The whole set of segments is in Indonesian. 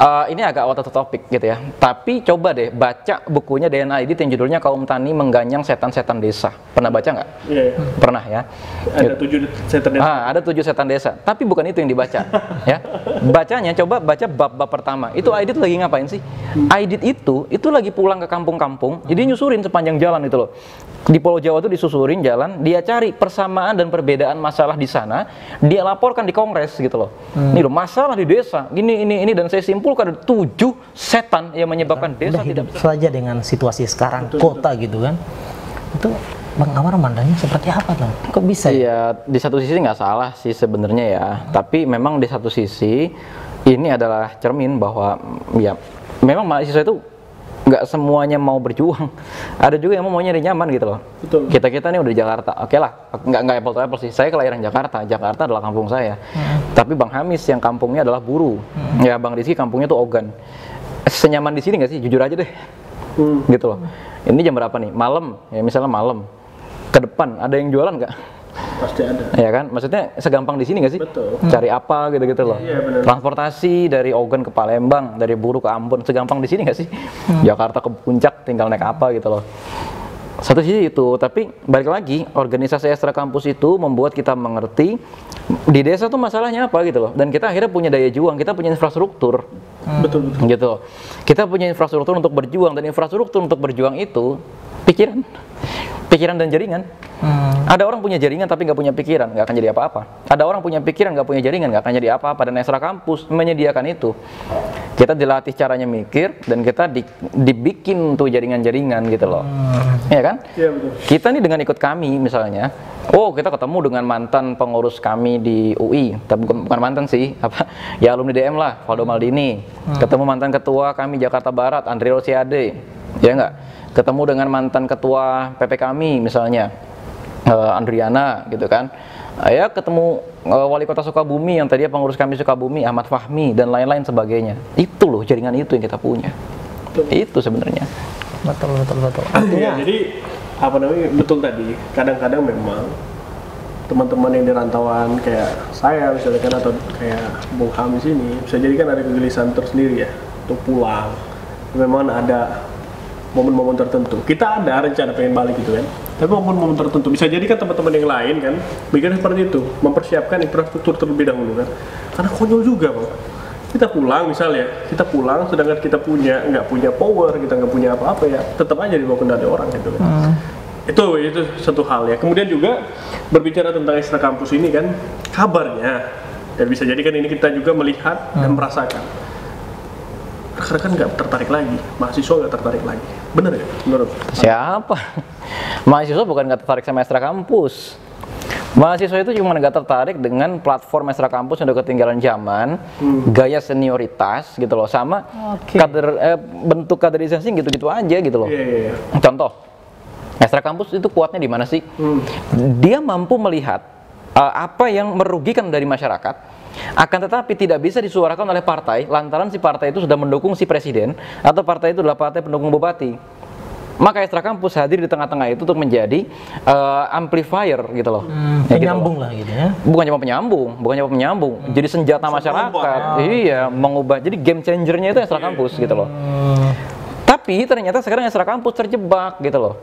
Ini agak out of topic gitu ya. Tapi coba deh baca bukunya DNA Aidit yang judulnya Kaum Tani Mengganyang Setan-Setan Desa. Pernah baca nggak? Iya. Pernah ya. Ada 7 setan desa. Ada 7 setan desa. Tapi bukan itu yang dibaca. Ya. Bacanya coba baca bab-bab pertama. Itu Aidit lagi ngapain sih? Aidit itu lagi pulang ke kampung-kampung. Jadi nyusurin sepanjang jalan itu loh. Di Pulau Jawa itu disusurin jalan, dia cari persamaan dan perbedaan masalah di sana, dia laporkan di Kongres gitu loh. Ini loh masalah di desa, ini dan saya simpulkan ada 7 setan yang menyebabkan desa tidak bisa saja dengan situasi sekarang kota gitu kan. Itu Bang Amar mandangnya seperti apa tuh? Kok bisa ya? Iya, di satu sisi nggak salah sih sebenarnya ya, tapi memang di satu sisi ini adalah cermin bahwa ya memang mahasiswa itu nggak semuanya mau berjuang, ada juga yang mau nyari nyaman gitu loh. Betul. Kita nih udah di Jakarta, oke lah, nggak apple to apple sih. Saya kelahiran Jakarta adalah kampung saya. Tapi Bang Hamis yang kampungnya adalah Buru, ya Bang Rizky kampungnya tuh Ogan. Senyaman di sini nggak sih? Jujur aja deh, gitu loh. Ini jam berapa nih? Malam, ya misalnya malam. Ke depan ada yang jualan nggak? Pasti ada. Ya kan, maksudnya segampang di sini nggak sih? Betul. Cari apa gitu-gitu loh. Iya, benar. Transportasi dari Ogan ke Palembang, dari Buru ke Ambon, segampang di sini nggak sih? Jakarta ke Puncak tinggal naik apa gitu loh. Satu sisi itu, tapi balik lagi organisasi ekstra kampus itu membuat kita mengerti di desa tuh masalahnya apa gitu loh. Dan kita akhirnya punya daya juang, kita punya infrastruktur. Betul. Gitu loh. Kita punya infrastruktur untuk berjuang, dan infrastruktur untuk berjuang itu pikiran dan jaringan. Ada orang punya jaringan tapi nggak punya pikiran, nggak akan jadi apa-apa. Ada orang punya pikiran nggak punya jaringan, nggak akan jadi apa-apa. Dan ekstra kampus menyediakan itu. Kita dilatih caranya mikir dan kita dibikin tuh jaringan-jaringan gitu loh. Iya kan? Iya betul. Kita nih dengan ikut kami misalnya, kita ketemu dengan mantan pengurus kami di UI, tapi bukan mantan sih, ya alumni DM lah, Valdo Maldini. Ketemu mantan ketua kami Jakarta Barat, Andri Rosiade, ya enggak? Ketemu dengan mantan ketua PP kami misalnya, Andriana gitu kan. Ya ketemu wali kota Sukabumi yang tadinya pengurus kami Sukabumi, Ahmad Fahmi dan lain-lain sebagainya. Itu loh jaringan itu yang kita punya. Itu sebenarnya. Betul. Artinya jadi betul tadi. Kadang-kadang memang teman-teman yang di rantauan kayak saya misalnya kan, atau kayak Bung Hamis ini bisa jadi kan ada kegelisahan tersendiri ya untuk pulang. Memang ada momen-momen tertentu. Kita ada rencana pengen balik gitu kan. Tapi momen-momen tertentu bisa jadi kan teman-teman yang lain kan mikirnya seperti itu, mempersiapkan infrastruktur terlebih dahulu kan. Karena konyol juga Bang. Kita pulang misalnya, sedangkan kita nggak punya power, kita nggak punya apa-apa ya, tetap aja dibawa kendali orang gitu kan. Itu satu hal ya. Kemudian juga berbicara tentang ekstra kampus ini kan, kabarnya dan bisa jadi kan ini kita juga melihat dan merasakan rekan-rekan nggak tertarik lagi, mahasiswa nggak tertarik lagi, bener ya menurut? Siapa? Mahasiswa bukan nggak tertarik sama ekstra kampus. Mahasiswa itu cuma nggak tertarik dengan platform ekstra kampus yang udah ketinggalan zaman, gaya senioritas gitu loh, sama bentuk kaderisasi gitu-gitu aja gitu loh. Contoh, ekstra kampus itu kuatnya di mana sih? Dia mampu melihat apa yang merugikan dari masyarakat, akan tetapi tidak bisa disuarakan oleh partai lantaran si partai itu sudah mendukung si presiden atau partai itu adalah partai pendukung bupati. Maka ekstra kampus hadir di tengah-tengah itu untuk menjadi amplifier gitu loh. Penyambung lah gitu ya. Bukan cuma penyambung, jadi senjata masyarakat. Iya, mengubah. Jadi game changernya itu ekstra kampus gitu loh. Tapi ternyata sekarang ekstra kampus terjebak gitu loh.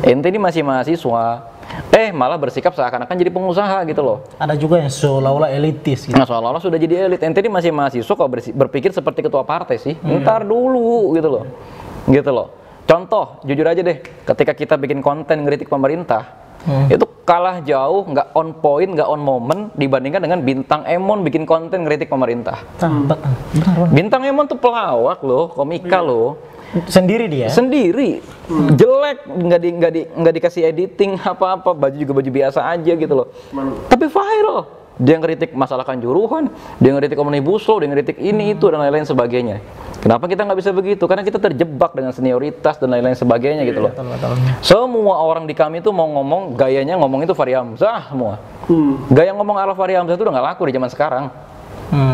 Ente ini masih mahasiswa, malah bersikap seakan-akan jadi pengusaha gitu loh. Ada juga yang seolah-olah elitis gitu. Nah, seolah-olah sudah jadi elit. Ente ini masih mahasiswa kok berpikir seperti ketua partai sih. Ntar dulu gitu loh. Gitu loh. Contoh, jujur aja deh, ketika kita bikin konten ngeritik pemerintah, itu kalah jauh, nggak on point, nggak on moment dibandingkan dengan Bintang Emon bikin konten ngeritik pemerintah. Bintang Emon tuh pelawak loh, komika loh. Sendiri dia? Sendiri. Jelek, nggak dikasih editing apa-apa, baju juga baju biasa aja gitu loh. Tapi viral. Dia ngeritik masalah Kanjuruhan, dia ngeritik Omnibus Law, dia ngeritik ini itu dan lain-lain sebagainya. Kenapa kita nggak bisa begitu? Karena kita terjebak dengan senioritas dan lain-lain sebagainya gitu loh. Semua orang di kami itu mau ngomong, gayanya ngomong itu Fahri Hamzah semua. Gaya ngomong ala Fahri Hamzah itu udah nggak laku di zaman sekarang.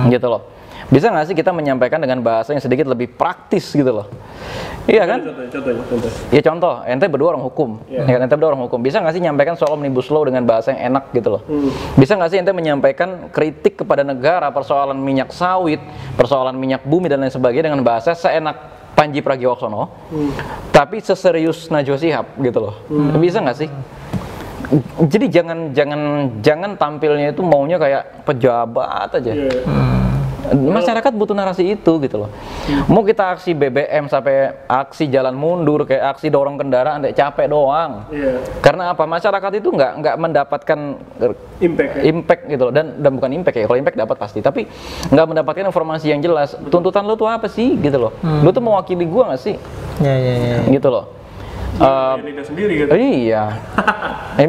Gitu loh. Bisa nggak sih kita menyampaikan dengan bahasa yang sedikit lebih praktis gitu loh? Iya kan? Contoh. Ya contoh, ente berdua orang hukum, ya kan? Ente berdua orang hukum. Bisa nggak sih menyampaikan soal omnibus law dengan bahasa yang enak gitu loh? Bisa nggak sih ente menyampaikan kritik kepada negara, persoalan minyak sawit, persoalan minyak bumi dan lain sebagainya dengan bahasa seenak Panji Pragiwaksono, tapi seserius Najwa Shihab gitu loh? Bisa nggak sih? Jadi jangan tampilnya itu maunya kayak pejabat aja. Masyarakat butuh narasi itu gitu loh. Mau kita aksi BBM sampai aksi jalan mundur, kayak aksi dorong kendaraan, capek doang. Karena apa? Masyarakat itu nggak mendapatkan impact gitu loh. Dan bukan impact ya. Kalau impact dapat pasti, tapi nggak mendapatkan informasi yang jelas. Tuntutan lo tuh apa sih gitu loh? Lo tuh mewakili gua nggak sih? Gitu loh. Sendiri gitu. Iya.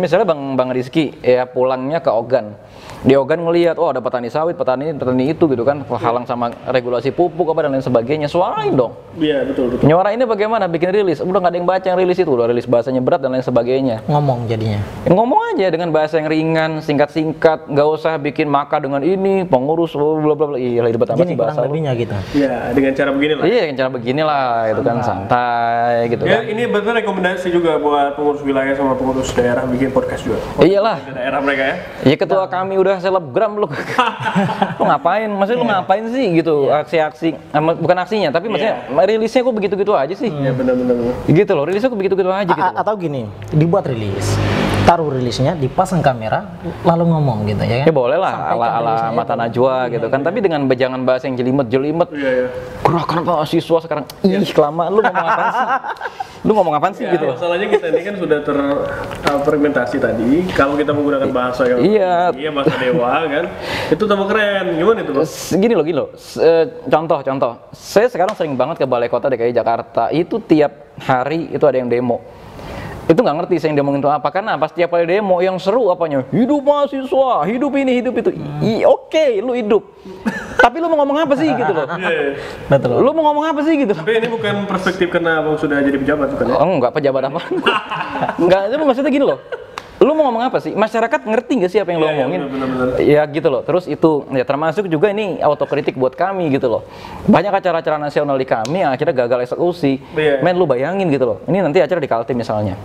Misalnya Bang Rizky ya pulangnya ke Ogan. Di Ogan ngelihat, oh ada petani sawit, petani itu gitu kan, halang sama regulasi pupuk apa dan lain sebagainya. Suarain dong. Iya, betul. Nyuarainnya bagaimana? Bikin rilis. Udah nggak ada yang baca yang rilis itu, udah rilis bahasanya berat dan lain sebagainya. Ngomong jadinya. Ngomong aja dengan bahasa yang ringan, singkat-singkat, nggak usah bikin maka dengan ini pengurus bla bla bla. Iya, ribet amat sih bahasa. Kurang lebihnya gitu. Iya, dengan cara beginilah. Iya, dengan cara beginilah, itu kan santai gitu ya, kan. Ini betul rekomendasi juga buat pengurus wilayah sama pengurus daerah bikin podcast juga. Iyalah. Di daerah mereka ya. Iya, ketua kami udah selebgram lu. Lu ngapain? Maksudnya lu ngapain sih gitu? Aksi-aksi, bukan aksinya, tapi maksudnya rilisnya kok begitu-gitu aja sih? Iya, benar-benar. Gitu loh, rilisnya kok begitu-gitu aja gitu. Atau gini, dibuat rilis, taruh rilisnya, dipasang kamera, lalu ngomong gitu ya kan? Ya boleh lah, ala Mata Najwa gitu kan. Tapi dengan jangan bahasa yang jelimet. Iya. Gerakan mahasiswa sekarang, ih kelamaan lu ngomong apaan sih? Lu ngomong apaan sih gitu? Masalahnya kita ini kan sudah terfermentasi tadi. Kalau kita menggunakan bahasa yang bahasa dewa kan, itu tambah keren. Gimana itu, Bos? Gini loh. Contoh. Saya sekarang sering banget ke Balai Kota DKI Jakarta. Itu tiap hari itu ada yang demo. Itu nggak ngerti saya yang demongin itu apa, karena pas tiap kali demo yang seru apanya, hidup mahasiswa, hidup ini, hidup itu. Oke, lu hidup. Tapi lu mau ngomong apa sih gitu loh? Betul. Lu mau ngomong apa sih gitu? Tapi ini bukan perspektif karena abang sudah jadi pejabat bukan ya? Oh enggak, pejabat apa? Enggak, itu maksudnya gini loh. Lu mau ngomong apa sih? Masyarakat ngerti nggak sih apa yang lu ngomongin? Benar. Ya gitu loh. Terus itu ya termasuk juga ini autokritik buat kami gitu loh. Banyak acara-acara nasional di kami yang akhirnya gagal eksekusi. Men, lu bayangin gitu loh. Ini nanti acara di Kaltim misalnya.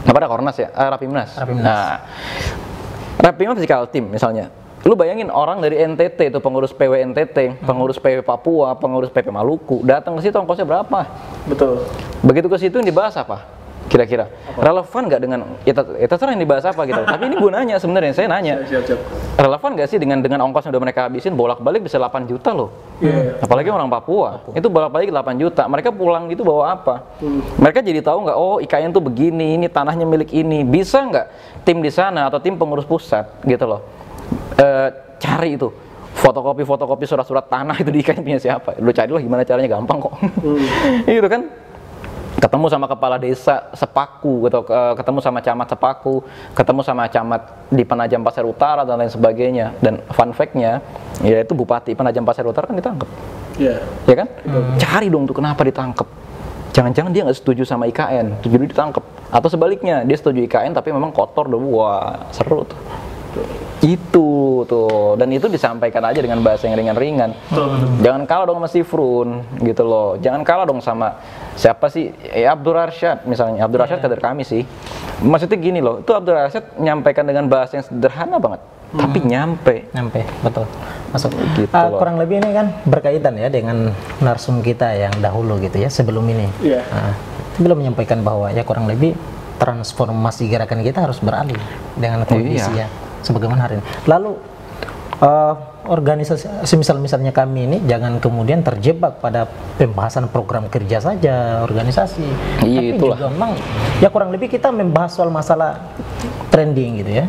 Apa ada Kornas ya? Rapimnas. Nah, Rapimnas di Kaltim misalnya. Lu bayangin orang dari NTT itu pengurus PW NTT, pengurus PW Papua, pengurus PP Maluku, datang ke situ ongkosnya berapa? Betul. Begitu ke situ yang dibahas apa? Kira-kira relevan nggak dengan ya terserah yang dibahas apa gitu. Tapi ini gunanya sebenarnya, saya nanya. Siap. Relevan nggak sih dengan ongkos yang udah mereka habisin, bolak-balik bisa 8 juta loh. Apalagi orang Papua. Itu bolak-balik 8 juta. Mereka pulang gitu bawa apa? Mereka jadi tahu nggak, oh IKN tuh begini, ini tanahnya milik ini. Bisa nggak tim di sana atau tim pengurus pusat gitu loh. Cari itu fotokopi surat-surat tanah itu di IKN punya siapa? Lu carilah gimana caranya, gampang kok. Itu kan. Ketemu sama kepala desa Sepaku atau ketemu sama camat Sepaku, ketemu sama camat di Penajam Pasir Utara dan lain sebagainya. Dan fun fact-nya, yaitu Bupati Penajam Pasir Utara kan ditangkap. Ya kan? Cari dong tuh kenapa ditangkap. Jangan-jangan dia nggak setuju sama IKN, jadi ditangkap. Atau sebaliknya, dia setuju IKN tapi memang kotor dong. Wah, seru tuh. Itu tuh, dan itu disampaikan aja dengan bahasa yang ringan-ringan. Jangan kalah dong sama Sifrun gitu loh. Jangan kalah dong sama siapa sih? Abdur Arsyad misalnya. Abdur Arsyad kader kami sih. Maksudnya gini loh, itu Abdur Arsyad menyampaikan dengan bahasa yang sederhana banget, tapi nyampe, betul. Masuk. Gitu kurang lebih ini kan berkaitan ya dengan narsum kita yang dahulu gitu ya, sebelum ini. Sebelum menyampaikan bahwa ya kurang lebih transformasi gerakan kita harus beralih dengan kondisi ya sebagaimana hari ini. Lalu organisasi misalnya kami ini jangan kemudian terjebak pada pembahasan program kerja saja organisasi. Tapi juga memang ya kurang lebih kita membahas soal masalah trending gitu ya.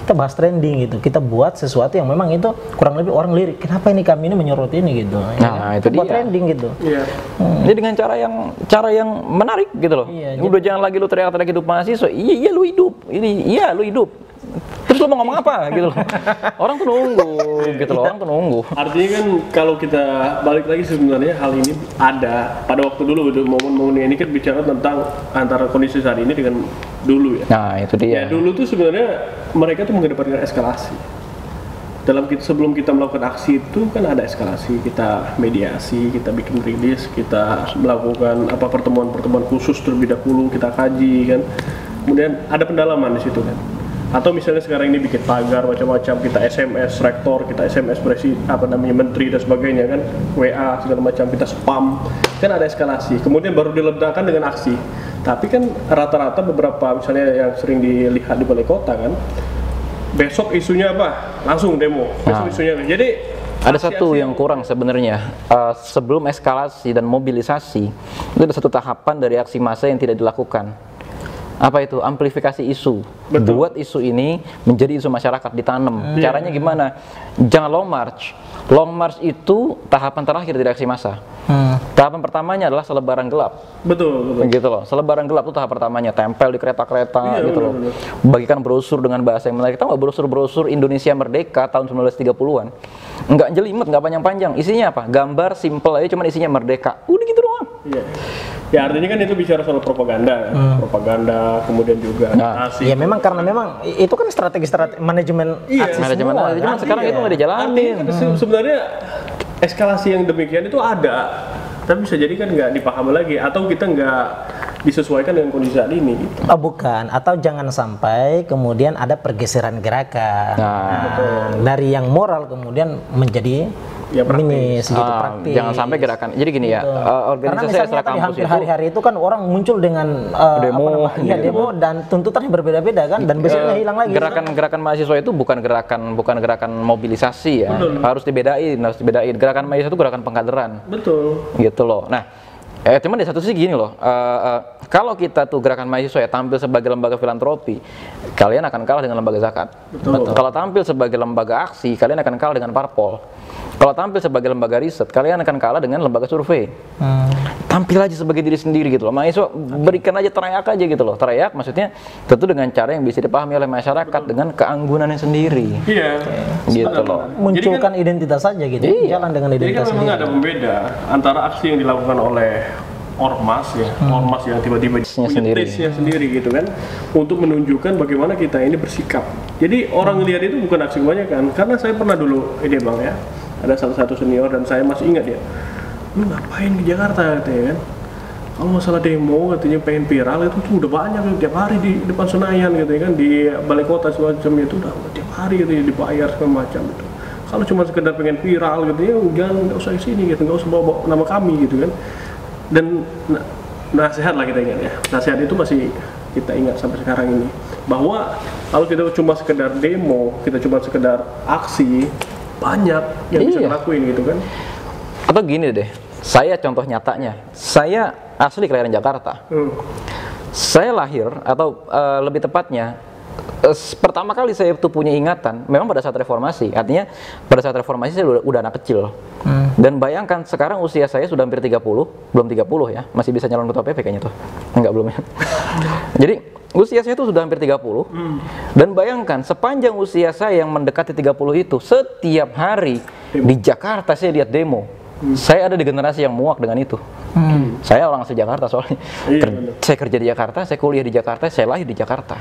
Kita bahas trending gitu. Kita buat sesuatu yang memang itu kurang lebih orang lirik. Kenapa ini kami ini menyoroti ini gitu. Nah, itu buat dia. Trending gitu. Jadi dengan cara yang menarik gitu loh. Udah jangan lagi lu teriak-teriak hidup mahasiswa. Iya lu hidup. Lu hidup. Terus lu mau ngomong apa gitu loh. Orang tuh nunggu gitu loh, orang tuh nunggu. Artinya kan kalau kita balik lagi sebenarnya hal ini ada pada waktu dulu momen-momen ini kan bicara tentang antara kondisi saat ini dengan dulu ya. Nah, itu dia. Ya dulu tuh sebenarnya mereka tuh mengedepankan eskalasi. sebelum kita melakukan aksi itu kan ada eskalasi, kita mediasi, kita bikin rilis, kita melakukan pertemuan-pertemuan khusus terlebih dahulu, kita kaji kan, kemudian ada pendalaman di situ kan. Atau misalnya sekarang ini bikin tagar macam-macam, kita SMS rektor, kita SMS menteri dan sebagainya kan, WA segala macam, kita spam, kan ada eskalasi. Kemudian baru diledakkan dengan aksi. Tapi kan rata-rata beberapa misalnya yang sering dilihat di balai kota kan, besok isunya apa? Langsung demo. Besok isunya. Jadi ada satu yang kurang sebenarnya. Sebelum eskalasi dan mobilisasi, itu ada satu tahapan dari aksi massa yang tidak dilakukan. Apa itu? Amplifikasi isu. Betul. Buat isu ini menjadi isu masyarakat, ditanam. Caranya gimana? Jangan long march. Long march itu tahapan terakhir dari aksi massa. Tahapan pertamanya adalah selebaran gelap. Betul. Gitu loh. Selebaran gelap itu tahap pertamanya, tempel di kereta-kereta gitu loh. Bagikan brosur dengan bahasa yang menarik. Tahu nggak brosur-brosur Indonesia Merdeka tahun 1930-an? Nggak jelimet, nggak panjang-panjang. Isinya apa? Gambar simple aja, cuman isinya merdeka. Udah gitu doang. Iya. Ya artinya kan itu bicara soal propaganda, propaganda, kemudian juga agitasi. Ya memang karena memang itu kan strategi manajemen aksi Manajemen semua. aja, cuman sekarang itu nggak dijalanin. Artinya kan sebenarnya eskalasi yang demikian itu ada, tapi bisa jadi kan nggak dipahami lagi, atau kita nggak disesuaikan dengan kondisi saat ini. Gitu. Oh, bukan, atau jangan sampai kemudian ada pergeseran gerakan. Dari yang moral kemudian menjadi ya, minis gitu, praktis. Jangan sampai gerakan. Jadi gini ya, organisasi Karena ekstra misalnya tadi kampus hampir itu hari-hari itu kan orang muncul dengan demo dan tuntutannya berbeda-beda kan, dan besoknya hilang lagi. Gerakan mahasiswa itu bukan gerakan mobilisasi ya. Betul. Harus dibedain. Gerakan mahasiswa itu gerakan pengkaderan. Betul. Gitu loh. Nah, cuman di satu sisi gini loh, kalau kita tuh gerakan mahasiswa ya tampil sebagai lembaga filantropi, kalian akan kalah dengan lembaga zakat. Betul. Kalau tampil sebagai lembaga aksi, kalian akan kalah dengan parpol. Kalau tampil sebagai lembaga riset, kalian akan kalah dengan lembaga survei. Tampil aja sebagai diri sendiri gitu loh. Mahasiswa berikan aja teriak aja gitu loh. Teriak maksudnya tentu dengan cara yang bisa dipahami oleh masyarakat dengan keanggunannya sendiri. Iya. Gitu loh. Munculkan identitas saja gitu. Jalan dengan Jadi kan identitas memang sendiri. ada pembeda antara aksi yang dilakukan oleh ormas ya, ormas yang tiba-tiba punya taste-nya sendiri gitu kan, untuk menunjukkan bagaimana kita ini bersikap. Jadi orang lihat itu bukan aksi kebanyakan, karena saya pernah dulu ini bang ya, ada salah satu senior dan saya masih ingat ya, lu ngapain di Jakarta katanya kan, kalau masalah demo katanya pengen viral itu tuh udah banyak tiap hari di depan Senayan gitu ya kan, di balai kota semacam itu udah tiap hari gitu ya, dibayar segala macam itu. Kalau cuma sekedar pengen viral gitu ya, jangan, nggak usah kesini gitu, nggak usah bawa nama kami gitu kan. Dan nasihat lah kita ingat ya, nasihat itu masih kita ingat sampai sekarang ini, bahwa kalau kita cuma sekedar demo, kita cuma sekedar aksi, banyak yang bisa ngelakuin gitu kan. Atau gini deh, saya contoh nyatanya, saya asli kelahiran Jakarta. Saya lahir atau lebih tepatnya pertama kali saya tuh punya ingatan memang pada saat reformasi. Artinya pada saat reformasi saya udah anak kecil. Dan bayangkan sekarang usia saya sudah hampir 30, belum 30 ya, masih bisa nyalon ketua PP kayaknya tuh. Enggak, belum ya. Jadi usia saya itu sudah hampir 30. Dan bayangkan sepanjang usia saya yang mendekati 30 itu, setiap hari di Jakarta saya lihat demo. Saya ada di generasi yang muak dengan itu. Saya orang asli Jakarta soalnya. Saya kerja di Jakarta, saya kuliah di Jakarta, saya lahir di Jakarta.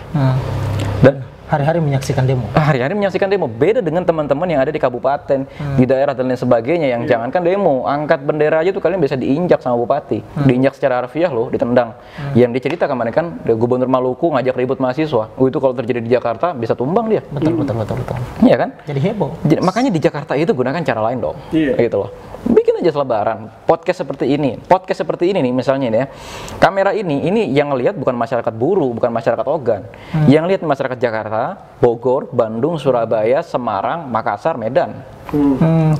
Dan hari-hari menyaksikan demo. Hari-hari menyaksikan demo. Beda dengan teman-teman yang ada di kabupaten, di daerah dan lain sebagainya, yang jangankan demo, angkat bendera aja tuh kalian bisa diinjak sama bupati, diinjak secara harfiah loh, ditendang. Yang diceritakan kemarin kan Gubernur Maluku ngajak ribut mahasiswa. Itu kalau terjadi di Jakarta bisa tumbang dia. Betul. Iya kan? Jadi heboh. Makanya di Jakarta itu gunakan cara lain dong. Gitu loh. Bikin aja selebaran, podcast seperti ini nih misalnya ini ya. Kamera ini yang ngelihat bukan masyarakat buruh, bukan masyarakat Ogan. Yang lihat masyarakat Jakarta, Bogor, Bandung, Surabaya, Semarang, Makassar, Medan.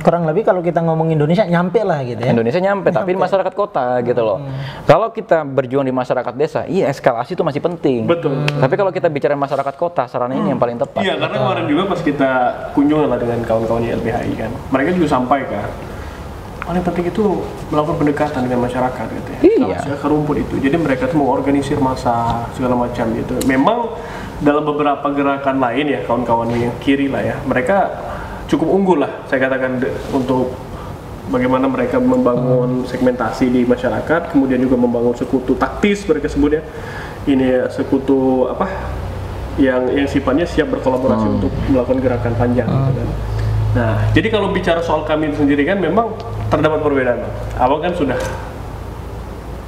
Kurang lebih kalau kita ngomong Indonesia nyampe lah gitu ya. Indonesia nyampe, tapi di masyarakat kota gitu loh. Kalau kita berjuang di masyarakat desa, iya eskalasi itu masih penting. Betul. Tapi kalau kita bicara masyarakat kota, sarana ini yang paling tepat. Iya, karena kemarin juga pas kita kunjungan lah dengan kawan-kawannya LBHI kan, mereka juga sampaikan paling penting itu melakukan pendekatan dengan masyarakat gitu ya. Iya. Kalau ke rumput itu. Jadi mereka tuh mengorganisir massa segala macam gitu. Memang dalam beberapa gerakan lain ya, kawan-kawan yang kiri lah ya, mereka cukup unggul lah saya katakan untuk bagaimana mereka membangun segmentasi di masyarakat, kemudian juga membangun sekutu taktis mereka sebutnya. Ini ya, sekutu apa? Yang sifatnya siap berkolaborasi untuk melakukan gerakan panjang gitu kan. Nah, jadi kalau bicara soal kami itu sendiri kan memang terdapat perbedaan. Abang kan sudah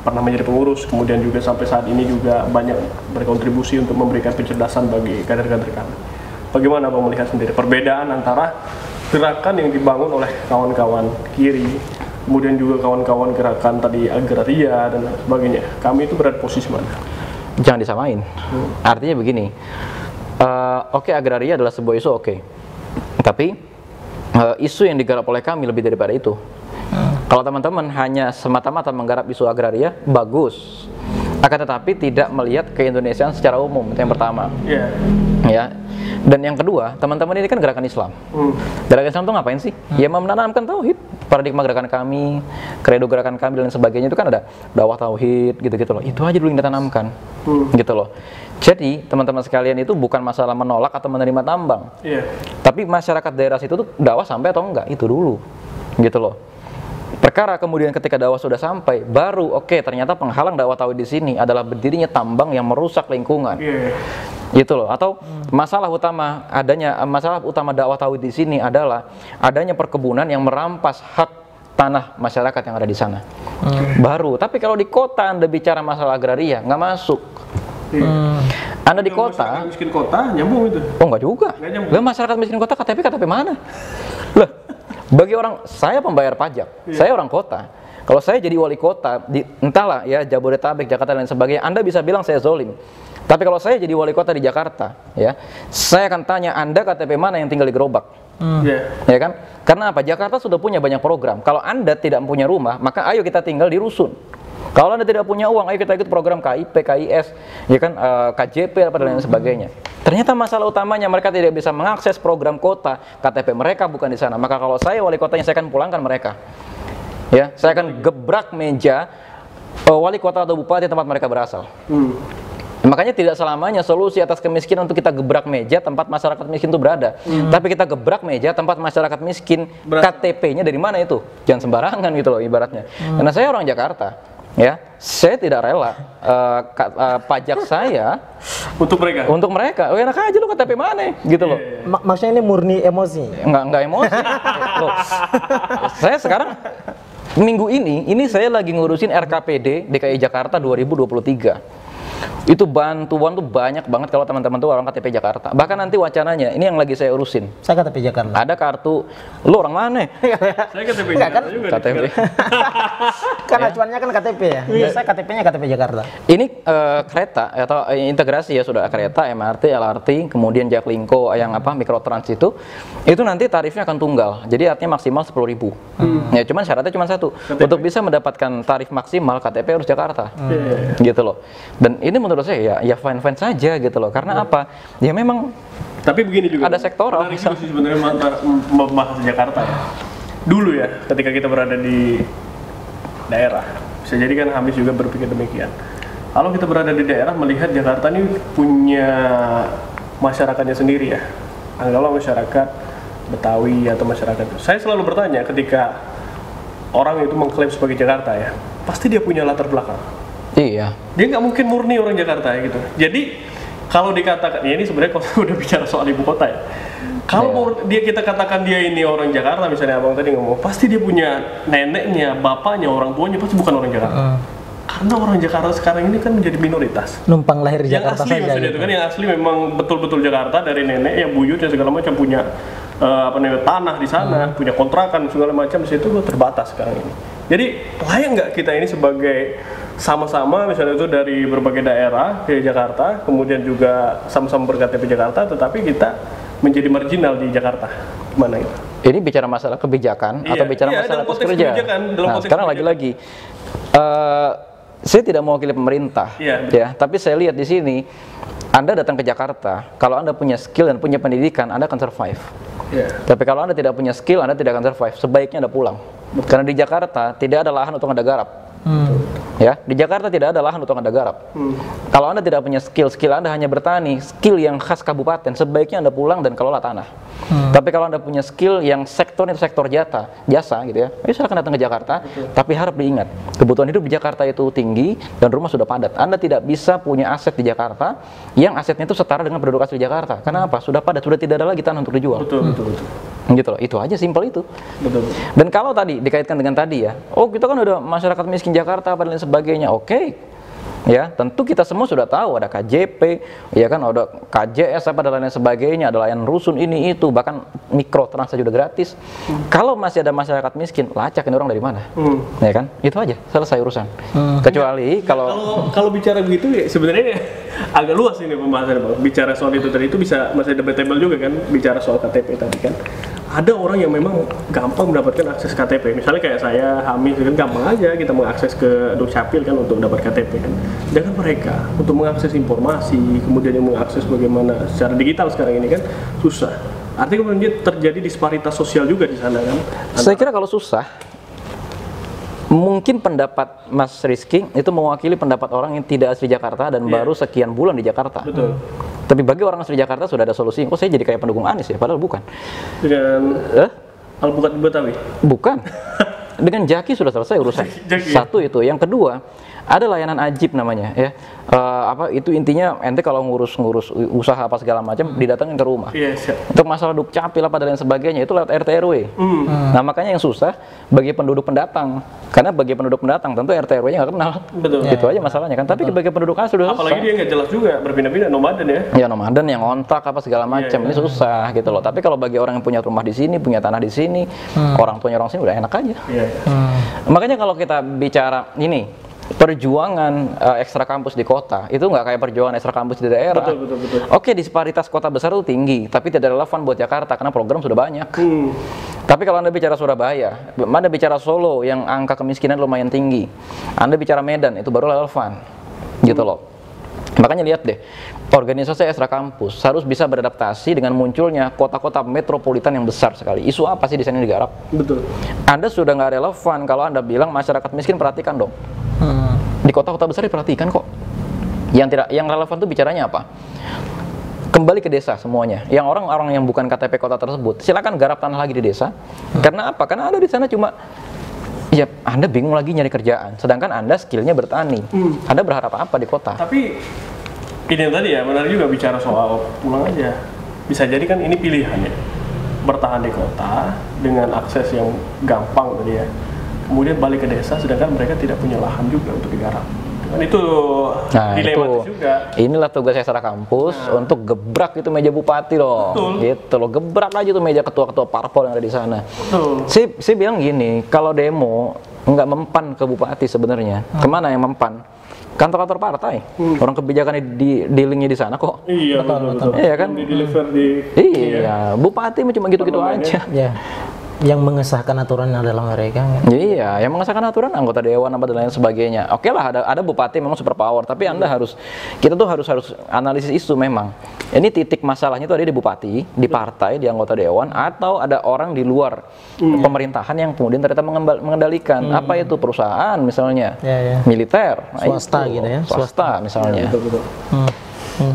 pernah menjadi pengurus, kemudian juga sampai saat ini juga banyak berkontribusi untuk memberikan pencerdasan bagi kader-kader kami. Bagaimana Abang melihat sendiri perbedaan antara gerakan yang dibangun oleh kawan-kawan kiri, kemudian juga kawan-kawan gerakan tadi agraria dan sebagainya. Kami itu berada posisi mana? Jangan disamain. Artinya begini, oke, agraria adalah sebuah isu, oke. Tapi isu yang digarap oleh kami lebih daripada itu. Kalau teman-teman hanya semata-mata menggarap isu agraria, bagus. Akan tetapi tidak melihat ke-Indonesiaan secara umum, itu yang pertama. Ya. Dan yang kedua, teman-teman ini kan gerakan Islam. Gerakan Islam itu ngapain sih? Ya menanamkan tauhid. Paradigma gerakan kami, kredo gerakan kami dan sebagainya itu kan ada dakwah tauhid gitu-gitu loh. Itu aja dulu yang ditanamkan. Gitu loh. Jadi, teman-teman sekalian itu bukan masalah menolak atau menerima tambang. Tapi masyarakat daerah situ tuh dakwah sampai atau enggak, itu dulu. Gitu loh. Perkara kemudian ketika dakwah sudah sampai, baru oke, ternyata penghalang dakwah tauhid di sini adalah berdirinya tambang yang merusak lingkungan. Gitu loh. Atau masalah utama dakwah tauhid di sini adalah adanya perkebunan yang merampas hak tanah masyarakat yang ada di sana. Baru. Tapi kalau di kota Anda bicara masalah agraria, nggak masuk. Anda di kota, masyarakat miskin kota nyambung itu. Oh enggak juga. Lah masyarakat miskin kota KTP mana? Lah, bagi orang saya pembayar pajak, saya orang kota. Kalau saya jadi wali kota di entahlah ya Jabodetabek, Jakarta dan sebagainya, Anda bisa bilang saya zolim. Tapi kalau saya jadi wali kota di Jakarta, ya, saya akan tanya Anda KTP mana yang tinggal di gerobak. Ya kan? Karena apa? Jakarta sudah punya banyak program. Kalau Anda tidak punya rumah, maka ayo kita tinggal di rusun. Kalau Anda tidak punya uang, ayo kita ikut program KIP, KIS, ya kan, KJP dan lain sebagainya. Ternyata masalah utamanya mereka tidak bisa mengakses program kota, KTP mereka bukan di sana. Maka kalau saya wali kotanya, saya akan pulangkan mereka. Ya, saya akan gebrak meja wali kota atau bupati tempat mereka berasal. Makanya tidak selamanya solusi atas kemiskinan untuk kita gebrak meja tempat masyarakat miskin itu berada. Tapi kita gebrak meja tempat masyarakat miskin, KTP-nya dari mana itu? Jangan sembarangan gitu loh ibaratnya. Karena saya orang Jakarta, ya, saya tidak rela pajak saya untuk mereka. Oh enak aja lu KTP mana gitu loh. Maksudnya ini murni emosi? Enggak emosi. Loh, saya sekarang minggu ini saya lagi ngurusin RKPD DKI Jakarta 2023. Itu bantuan tuh banyak banget kalau teman-teman tuh orang KTP Jakarta. Bahkan nanti wacananya, ini yang lagi saya urusin. Saya KTP Jakarta. Ada kartu, lu orang mana? Saya KTP Jakarta kan? juga. KTP. Kan acuannya kan KTP ya. Saya KTP-nya KTP Jakarta. Ini kereta atau integrasi ya, sudah kereta, MRT, LRT, kemudian Jaklingko yang mikrotrans itu nanti tarifnya akan tunggal. Jadi artinya maksimal 10.000. Ya cuman syaratnya cuma satu. KTP. Untuk bisa mendapatkan tarif maksimal KTP harus Jakarta. Gitu loh. Dan ini menurut saya ya fine-fine saja gitu loh. Karena apa? Ya memang. Tapi begini juga. Ada sektoral. Menarik juga sih sebenarnya membahas Jakarta ya. Dulu ya, ketika kita berada di daerah, bisa jadi kan Hamis juga berpikir demikian. Kalau kita berada di daerah melihat Jakarta ini punya masyarakatnya sendiri ya. Anggaplah masyarakat Betawi atau masyarakat. Saya selalu bertanya ketika orang itu mengklaim sebagai Jakarta ya, pasti dia punya latar belakang. Iya. Dia nggak mungkin murni orang Jakarta ya gitu. Jadi kalau dikatakan, ya ini sebenarnya kalau udah bicara soal ibu kota ya. Kalau kita katakan dia ini orang Jakarta, misalnya abang tadi ngomong, pasti dia punya neneknya, bapaknya, orang tuanya pasti bukan orang Jakarta. Karena orang Jakarta sekarang ini kan menjadi minoritas. Numpang lahir di Jakarta yang asli saja. Maksudnya itu kan yang asli memang betul-betul Jakarta dari nenek yang buyut dan segala macam punya tanah di sana, punya kontrakan segala macam di situ terbatas sekarang ini. Jadi layak nggak kita ini sebagai sama-sama misalnya itu dari berbagai daerah di Jakarta, kemudian juga sama-sama ber-KTP Jakarta, tetapi kita menjadi marginal di Jakarta. Gimana itu? Ini bicara masalah kebijakan atau bicara masalah atas kerja? Nah, sekarang lagi-lagi saya tidak mewakili pemerintah, ya, tapi saya lihat di sini Anda datang ke Jakarta, kalau Anda punya skill dan punya pendidikan, Anda akan survive. Tapi kalau Anda tidak punya skill, Anda tidak akan survive. Sebaiknya Anda pulang. Karena di Jakarta tidak ada lahan untuk Anda garap. Ya, di Jakarta tidak ada lahan untuk Anda garap. Kalau Anda tidak punya skill Anda hanya bertani, skill yang khas kabupaten, sebaiknya Anda pulang dan kelola tanah. Tapi kalau Anda punya skill yang sektornya itu sektor jasa gitu ya, silakan datang ke Jakarta. Tapi harap diingat, kebutuhan hidup di Jakarta itu tinggi dan rumah sudah padat. Anda tidak bisa punya aset di Jakarta yang asetnya itu setara dengan penduduk asli Jakarta. Karena apa? Sudah padat, sudah tidak ada lagi tanah untuk dijual. Betul. Gitu loh, itu aja, simpel itu. Betul. Dan kalau tadi dikaitkan dengan tadi ya, oh kita kan udah masyarakat miskin Jakarta dan lain sebagainya, oke. Ya, tentu kita semua sudah tahu ada KJP, ya kan, ada KJS apa dan lain sebagainya, ada layanan rusun ini itu, bahkan mikrotrans saja udah gratis. Kalau masih ada masyarakat miskin, lacak ini orang dari mana? Ya kan? Itu aja, selesai urusan. Kecuali kalau bicara begitu ya sebenarnya agak luas ini pembahasannya, Bang. Bicara soal itu tadi itu bisa masih debatable juga kan, bicara soal KTP tadi kan. Ada orang yang memang gampang mendapatkan akses KTP. Misalnya kayak saya, Hamid, kan gampang aja kita mengakses ke Dukcapil kan untuk dapat KTP kan. Sedangkan mereka untuk mengakses informasi, kemudian yang mengakses bagaimana secara digital sekarang ini kan susah. Artinya kemudian terjadi disparitas sosial juga di sana kan. saya kira kalau susah, mungkin pendapat Mas Rizky itu mewakili pendapat orang yang tidak asli Jakarta dan baru sekian bulan di Jakarta. Betul. Tapi bagi orang asli Jakarta sudah ada solusi. Oh, saya jadi kayak pendukung Anies ya, padahal bukan. Dengan Alpukat Betawi? Bukan. Dengan Jaki sudah selesai urusan. Satu itu. Yang kedua, ada layanan Ajib namanya ya. Itu intinya ente kalau ngurus usaha apa segala macam didatengin ke rumah. Untuk masalah Dukcapil apa dan lain sebagainya itu lewat RT RW. Nah, makanya yang susah bagi penduduk pendatang. Karena bagi penduduk pendatang tentu RT RW-nya nggak kenal. Betul. Itu aja masalahnya kan. Tapi bagi penduduk asli sudah susah. Apalagi dia nggak jelas juga, berpindah-pindah nomaden ya. Ya nomaden yang ngontrak apa segala macam ini susah gitu loh. Tapi kalau bagi orang yang punya rumah di sini, punya tanah di sini, orang tuanya orang sini udah enak aja. Makanya kalau kita bicara ini perjuangan ekstra kampus di kota itu nggak kayak perjuangan ekstra kampus di daerah. Betul. Oke, disparitas kota besar itu tinggi, tapi tidak relevan buat Jakarta karena program sudah banyak. Tapi kalau Anda bicara Surabaya, Anda bicara Solo yang angka kemiskinan lumayan tinggi, Anda bicara Medan itu baru relevan, gitu loh. Makanya lihat deh, organisasi ekstra kampus harus bisa beradaptasi dengan munculnya kota-kota metropolitan yang besar sekali. Isu apa sih di sana digarap? Betul. Anda sudah nggak relevan kalau Anda bilang masyarakat miskin perhatikan dong. Di kota-kota besar diperhatikan kok. Yang relevan tuh bicaranya apa? Kembali ke desa semuanya. Yang orang-orang yang bukan KTP kota tersebut, silakan garap tanah lagi di desa. Karena apa? Karena Anda di sana cuma ya Anda bingung lagi nyari kerjaan, sedangkan Anda skillnya bertani. Anda berharap apa di kota? Tapi ini tadi ya, benar juga bicara soal pulang aja. Bisa jadi kan ini pilihan ya. Bertahan di kota dengan akses yang gampang tadi ya. Kemudian balik ke desa, sedangkan mereka tidak punya lahan juga untuk digarap. Kan itu dilematis juga. Inilah tugas ekstra kampus untuk gebrak itu meja bupati loh. Betul. Gitu loh, gebrak aja tuh meja ketua-ketua parpol yang ada di sana. Betul. Saya bilang gini, kalau demo nggak mempan ke bupati sebenarnya, kemana yang mempan? Kantor-kantor partai. Orang kebijakan di linknya di sana kok. Iya, betul. Iya kan? Iya, bupati cuma gitu-gitu aja. Ya. Yang mengesahkan aturan adalah mereka. Iya, yang mengesahkan aturan anggota dewan apa dan lain sebagainya. Oke lah, ada bupati memang super power, tapi kita tuh harus analisis isu memang. Ini titik masalahnya itu ada di bupati, di partai, di anggota dewan, atau ada orang di luar pemerintahan yang kemudian ternyata mengendalikan. Apa itu perusahaan misalnya, militer, swasta gitu ya, swasta misalnya. Ya, betul.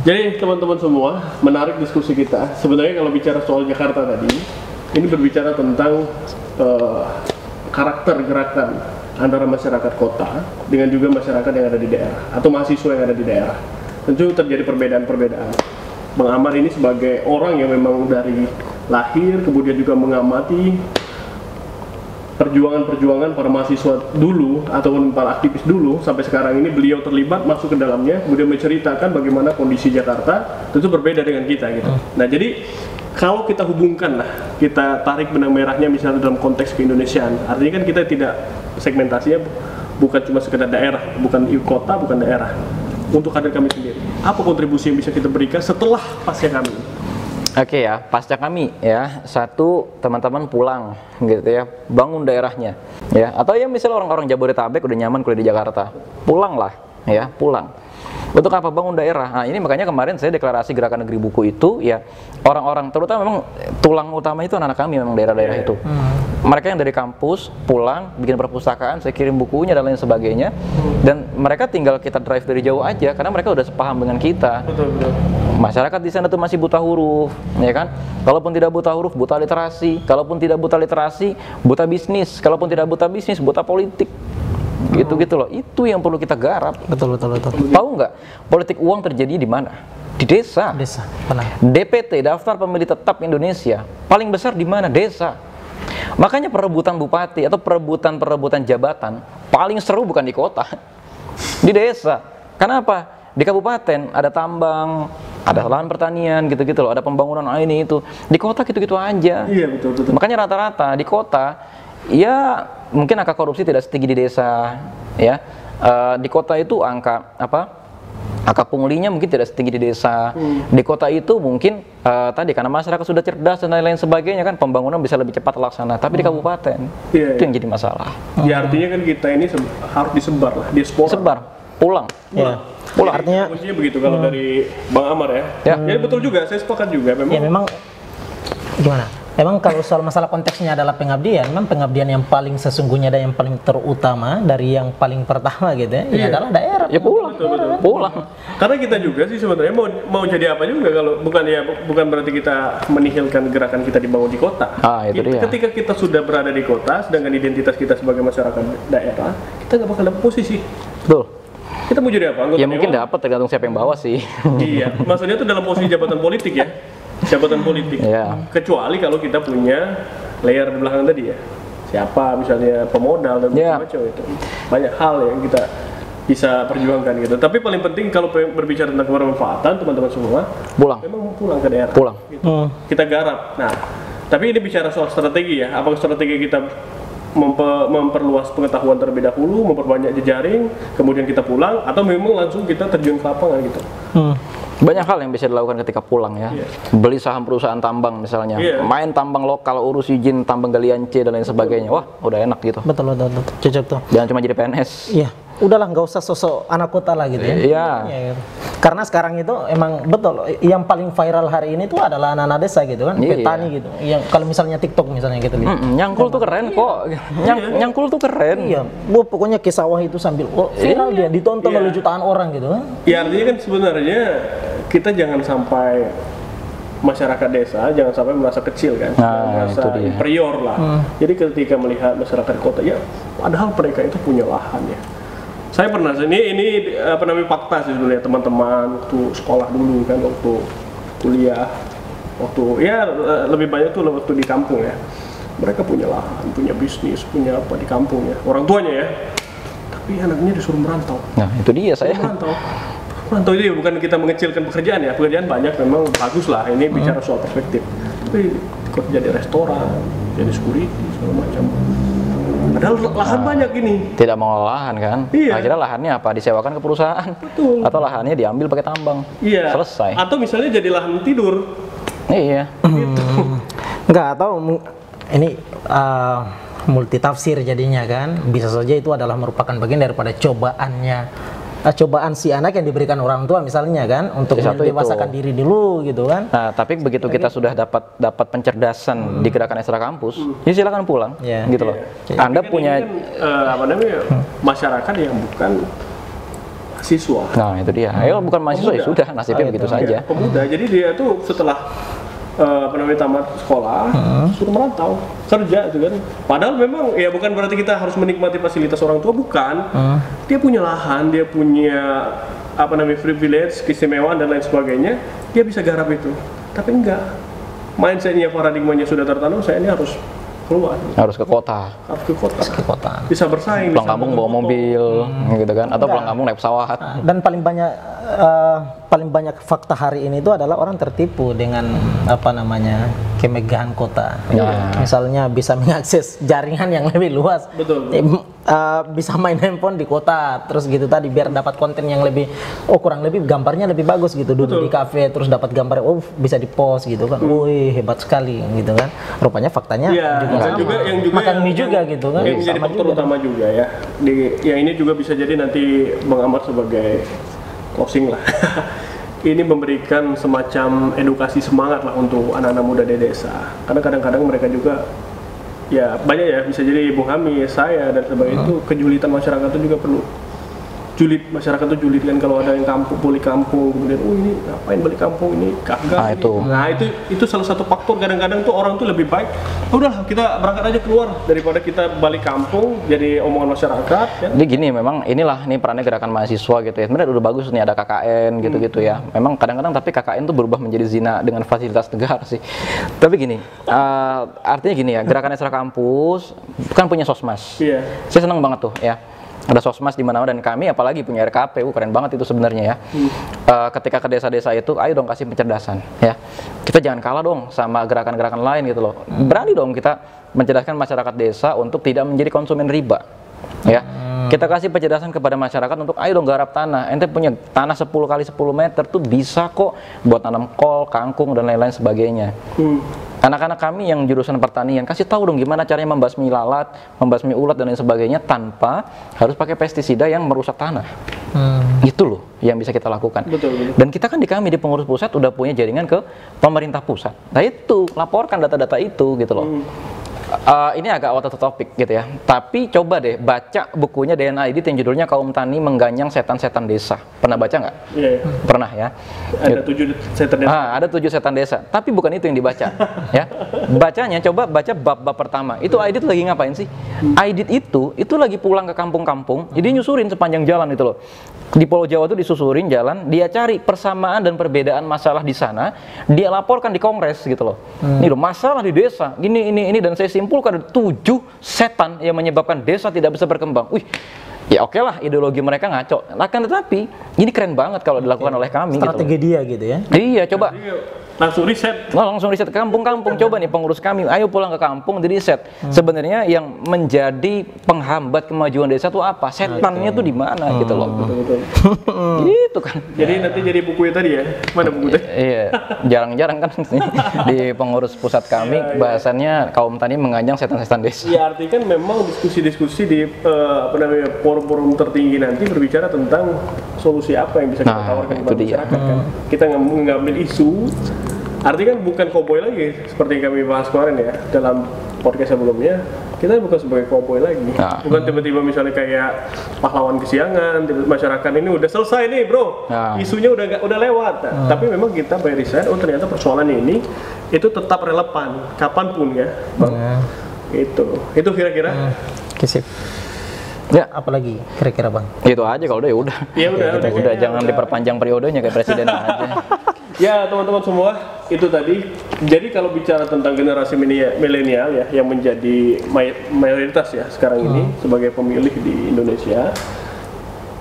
Jadi teman-teman semua, menarik diskusi kita. Sebenarnya kalau bicara soal Jakarta tadi, ini berbicara tentang karakter gerakan antara masyarakat kota dengan juga masyarakat yang ada di daerah atau mahasiswa yang ada di daerah. Tentu terjadi perbedaan-perbedaan. Bang Amar ini sebagai orang yang memang dari lahir kemudian juga mengamati perjuangan-perjuangan para mahasiswa dulu ataupun para aktivis dulu sampai sekarang ini beliau terlibat masuk ke dalamnya kemudian menceritakan bagaimana kondisi Jakarta tentu berbeda dengan kita gitu. Nah jadi kalau kita hubungkan lah, kita tarik benang merahnya misalnya dalam konteks keindonesiaan, artinya kan kita tidak segmentasinya bukan cuma sekedar daerah, bukan kota, bukan daerah. Untuk kader kami sendiri, apa kontribusi yang bisa kita berikan setelah pasca kami? Oke ya, pasca kami ya, satu teman-teman pulang gitu ya, bangun daerahnya ya, atau ya misalnya orang-orang Jabodetabek udah nyaman kuliah di Jakarta, pulanglah ya, pulang. Untuk apa bangun daerah? Nah ini makanya kemarin saya deklarasi Gerakan Negeri Buku itu ya orang-orang terutama memang tulang utama itu anak-anak kami memang daerah-daerah itu. Mereka yang dari kampus pulang bikin perpustakaan, saya kirim bukunya dan lain sebagainya. Dan mereka tinggal kita drive dari jauh aja karena mereka udah sepaham dengan kita. Betul. Masyarakat di sana tuh masih buta huruf, ya kan? Kalaupun tidak buta huruf, buta literasi. Kalaupun tidak buta literasi, buta bisnis. Kalaupun tidak buta bisnis, buta politik. Gitu loh, itu yang perlu kita garap. Betul. Tahu nggak politik uang terjadi di mana? di desa. Desa, benar. DPT, daftar pemilih tetap Indonesia, paling besar di mana? Desa. Makanya perebutan bupati atau perebutan jabatan paling seru bukan di kota, di desa. Kenapa? Di kabupaten ada tambang, ada lahan pertanian gitu-gitu loh, ada pembangunan ini itu. Di kota gitu-gitu aja. Iya, betul. Makanya rata-rata di kota, ya mungkin angka korupsi tidak setinggi di desa, ya. Di kota itu angka punglinya mungkin tidak setinggi di desa. Di kota itu mungkin tadi karena masyarakat sudah cerdas dan lain-lain sebagainya kan, pembangunan bisa lebih cepat terlaksana. Tapi di kabupaten itu yang jadi masalah. Ya artinya kan kita ini harus disebar lah, diaspora. Sebar, pulang. Ya. Pulang. Artinya kuncinya begitu kalau dari Bang Amar ya. Jadi betul juga, saya sepakat juga memang. Ya memang gimana? Emang kalau soal masalah konteksnya adalah pengabdian, memang pengabdian yang paling sesungguhnya dan yang paling terutama dari yang paling pertama gitu ya, ya adalah daerah. Ya pulang, pulang. Karena kita juga sih sebenarnya mau jadi apa juga kalau bukan berarti kita menihilkan gerakan kita dibangun di kota. Itu dia. Ketika kita sudah berada di kota, sedangkan identitas kita sebagai masyarakat daerah, kita nggak bakal dapat posisi. Betul. Kita mau jadi apa? Ya mungkin dapat tergantung siapa yang bawa sih. Iya, maksudnya itu dalam posisi jabatan politik ya. Jabatan politik. Kecuali kalau kita punya layer di belakang tadi ya. Siapa misalnya pemodal dan macam-macam itu. Banyak hal yang kita bisa perjuangkan gitu. Tapi paling penting kalau berbicara tentang kebermanfaatan teman-teman semua, memang pulang ke daerah. Pulang. Gitu. Kita garap. Nah, tapi ini bicara soal strategi ya. Apakah strategi kita memperluas pengetahuan terlebih dahulu, memperbanyak jejaring, kemudian kita pulang, atau memang langsung kita terjun ke lapangan gitu? Banyak hal yang bisa dilakukan ketika pulang ya. Beli saham perusahaan tambang misalnya, main tambang lokal, urus izin tambang galian C dan lain sebagainya. Wah, udah enak gitu. Betul. Cocok tuh. Jangan cuma jadi PNS. Iya. Udahlah, nggak usah sosok anak kota lah gitu ya. Iya. Karena sekarang itu emang betul yang paling viral hari ini tuh adalah anak-anak desa gitu kan, petani gitu. Yang kalau misalnya TikTok misalnya gitu. Nyangkul tuh keren kok. Nyangkul tuh keren. Iya. Pokoknya ke sawah itu sambil viral dia ditonton oleh jutaan orang gitu kan. Ya artinya kan sebenarnya kita jangan sampai masyarakat desa jangan sampai merasa kecil kan, merasa inferior lah. Jadi ketika melihat masyarakat kota ya, padahal mereka itu punya lahan ya. Saya pernah ini fakta sih sebenarnya teman-teman waktu sekolah dulu kan, waktu kuliah, waktu ya lebih banyak tuh waktu di kampung ya. Mereka punya lahan, punya bisnis, punya apa di kampung ya, orang tuanya ya. Tapi anaknya disuruh merantau. Nah itu dia saya. Merantau itu bukan kita mengecilkan pekerjaan ya, pekerjaan banyak memang bagus lah. Ini bicara soal perspektif. Tapi kerja di restoran, jadi security segala macam. Padahal lahan banyak ini. Tidak mau lahan kan? Akhirnya lahannya apa? Disewakan ke perusahaan. Betul. Atau lahannya diambil pakai tambang. Iya. Selesai. Atau misalnya jadi lahan tidur. Iya. Gitu. Enggak, atau ini multi tafsir jadinya kan. Bisa saja itu adalah merupakan bagian daripada cobaan si anak yang diberikan orang tua misalnya kan, untuk mendewasakan diri dulu gitu kan. Nah, tapi begitu kita sudah dapat pencerdasan di gerakan Ekstra Kampus, ya silakan pulang, gitu loh. Anda punya masyarakat yang bukan siswa. Nah, itu dia. Ayo bukan mahasiswa ya sudah, nasibnya begitu saja. Pemuda. Jadi dia tuh setelah tamat sekolah, suruh merantau kerja gitu kan. Padahal memang ya bukan berarti kita harus menikmati fasilitas orang tua, bukan. Dia punya lahan, dia punya privilege, keistimewaan dan lain sebagainya, dia bisa garap itu. Tapi enggak, mindsetnya, paradigmanya sudah tertanam, saya ini harus keluar, harus ke kota, bisa bersaing, pulang kampung bawa mobil gitu kan, atau pulang kampung naik pesawat. Dan paling banyak fakta hari ini itu adalah orang tertipu dengan kemegahan kota. Misalnya bisa mengakses jaringan yang lebih luas. Betul. Bisa main handphone di kota, terus gitu tadi biar dapat konten yang lebih, kurang lebih gambarnya lebih bagus gitu, duduk di kafe terus dapat gambar, bisa di post gitu kan, wih hebat sekali gitu kan. Rupanya faktanya makan mie juga gitu kan. Yang menjadi faktor utama juga ya. Yang ini juga bisa jadi nanti Bang Amar sebagai closing lah. Ini memberikan semacam edukasi semangat lah untuk anak-anak muda di desa. Karena kadang-kadang mereka juga ya banyak ya, bisa jadi Bung Hami, saya dan sebagainya itu kejulitan masyarakat itu juga perlu julid, masyarakat tuh julid kan kalau ada yang kampung, balik kampung, kemudian ini ngapain balik kampung, ini kagak. Nah itu salah satu faktor. Kadang-kadang tuh orang tuh lebih baik udah kita berangkat aja keluar daripada kita balik kampung jadi omongan masyarakat ya. Jadi gini, memang inilah nih perannya gerakan mahasiswa gitu ya. Sebenarnya udah bagus nih ada KKN gitu-gitu ya. Memang kadang-kadang tapi KKN tuh berubah menjadi zina dengan fasilitas negara sih. Tapi gini, artinya gini ya, gerakan Esra Kampus kan punya sosmas. Iya. Saya senang banget tuh ya. Ada sosmas di mana-mana dan kami apalagi punya RKP, keren banget itu sebenarnya ya. Ketika ke desa-desa itu, ayo dong kasih pencerdasan ya. Kita jangan kalah dong sama gerakan-gerakan lain gitu loh. Berani dong kita mencerdaskan masyarakat desa untuk tidak menjadi konsumen riba ya. Kita kasih pencerdasan kepada masyarakat untuk ayo dong garap tanah. Ente punya tanah 10 kali 10 meter tuh bisa kok buat tanam kol, kangkung dan lain-lain sebagainya. Anak-anak kami yang jurusan pertanian, kasih tahu dong gimana caranya membasmi lalat, membasmi ulat dan lain sebagainya tanpa harus pakai pestisida yang merusak tanah. Itu loh yang bisa kita lakukan. Betul. Dan kita kan di kami di pengurus pusat udah punya jaringan ke pemerintah pusat. Nah itu laporkan data-data itu gitu loh. Ini agak out of topic gitu ya. Tapi coba deh baca bukunya DNA Aidit yang judulnya Kaum Tani Mengganyang Setan-Setan Desa. Pernah baca nggak? Iya. Pernah ya. Ada 7 setan desa. Ada 7 setan desa. Tapi bukan itu yang dibaca. Ya. Bacanya coba baca bab-bab pertama. Itu Aidit lagi ngapain sih? Aidit itu lagi pulang ke kampung-kampung. Jadi nyusurin sepanjang jalan itu loh. Di Pulau Jawa itu disusurin jalan, dia cari persamaan dan perbedaan masalah di sana, dia laporkan di kongres gitu loh. Ini loh masalah di desa, ini dan saya simpulkan ada 7 setan yang menyebabkan desa tidak bisa berkembang. Wih, ya oke lah ideologi mereka ngaco. Akan tetapi ini keren banget kalau dilakukan oleh kami. Strategi gitu dia gitu ya. Iya, coba. Langsung riset. Langsung riset kampung-kampung. Coba nih pengurus kami, ayo pulang ke kampung di riset. Sebenarnya yang menjadi penghambat kemajuan desa itu apa? Setannya tuh di mana gitu loh. Betul. Gitu kan. Jadi nanti jadi bukunya tadi ya. Mana bukunya? Iya, jarang-jarang kan di pengurus pusat kami bahasannya kaum tani mengganyang setan-setan desa. Ya artinya kan memang diskusi-diskusi di forum-forum tertinggi nanti berbicara tentang solusi apa yang bisa kita tawarkan kepada masyarakat kan. Kita ngambil isu. Artinya kan bukan koboi lagi seperti yang kami bahas kemarin ya dalam podcast sebelumnya. Kita bukan sebagai koboi lagi. Bukan tiba-tiba misalnya kayak pahlawan kesiangan, masyarakat ini udah selesai nih bro, isunya udah lewat. Tapi memang kita by riset, oh ternyata persoalan ini itu tetap relevan kapanpun ya, bang. Itu kira-kira. Kisip. Ya, apalagi kira-kira bang? Itu aja kalau udah. Ya udah. Jangan diperpanjang periodenya kayak presiden aja. Ya teman-teman semua, itu tadi. Jadi kalau bicara tentang generasi milenial ya, yang menjadi mayoritas ya sekarang ini sebagai pemilih di Indonesia,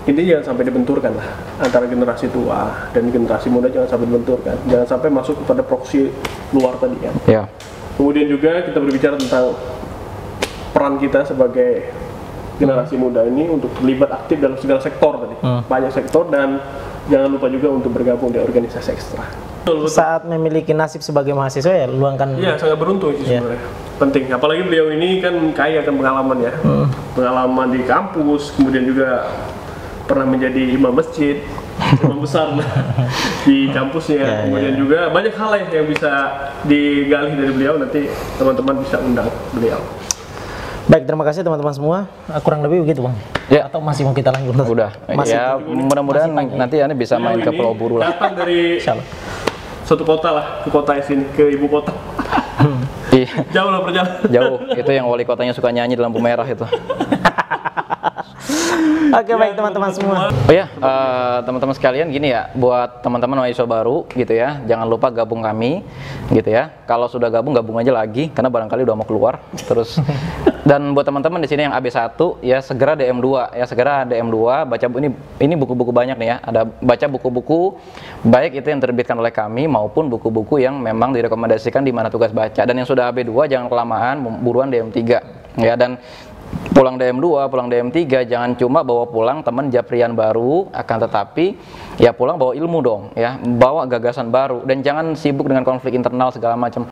ini jangan sampai dibenturkan lah antara generasi tua dan generasi muda, jangan sampai dibenturkan, jangan sampai masuk kepada proksi luar tadi kan. Ya. Kemudian juga kita berbicara tentang peran kita sebagai generasi muda ini untuk terlibat aktif dalam segala sektor tadi, banyak sektor, dan jangan lupa juga untuk bergabung di organisasi ekstra. Saat memiliki nasib sebagai mahasiswa ya luangkan. Iya, sangat beruntung sih sebenarnya. Penting, apalagi beliau ini kan kaya akan pengalaman ya, pengalaman di kampus, kemudian juga pernah menjadi imam masjid, imam besar di kampusnya, kemudian juga banyak hal yang bisa digali dari beliau. Nanti teman-teman bisa undang beliau. Baik, terima kasih teman-teman semua. Kurang lebih begitu bang. Ya. Atau masih mau kita lanjut? Udah. Ya, mudah-mudahan nanti Anda bisa main ke Pulau Buru lah. Datang dari suatu kota lah, ke kota sini, ke ibu kota. Iya. Jauh lah perjalanan. Jauh. Itu yang wali kotanya suka nyanyi di lampu merah itu. Oke, baik teman-teman semua. Oh ya, teman-teman sekalian gini ya, buat teman-teman mahasiswa baru gitu ya, jangan lupa gabung kami gitu ya. Kalau sudah gabung aja lagi karena barangkali udah mau keluar. Terus dan buat teman-teman di sini yang AB1 ya segera DM2 ya, segera DM2 baca ini buku-buku banyak nih ya. Ada baca buku-buku baik itu yang terbitkan oleh kami maupun buku-buku yang memang direkomendasikan di mana tugas baca. Dan yang sudah AB2 jangan kelamaan, buruan DM3 ya. Dan pulang DM2, pulang DM3 jangan cuma bawa pulang teman japrian baru, akan tetapi ya pulang bawa ilmu dong ya, bawa gagasan baru dan jangan sibuk dengan konflik internal segala macam.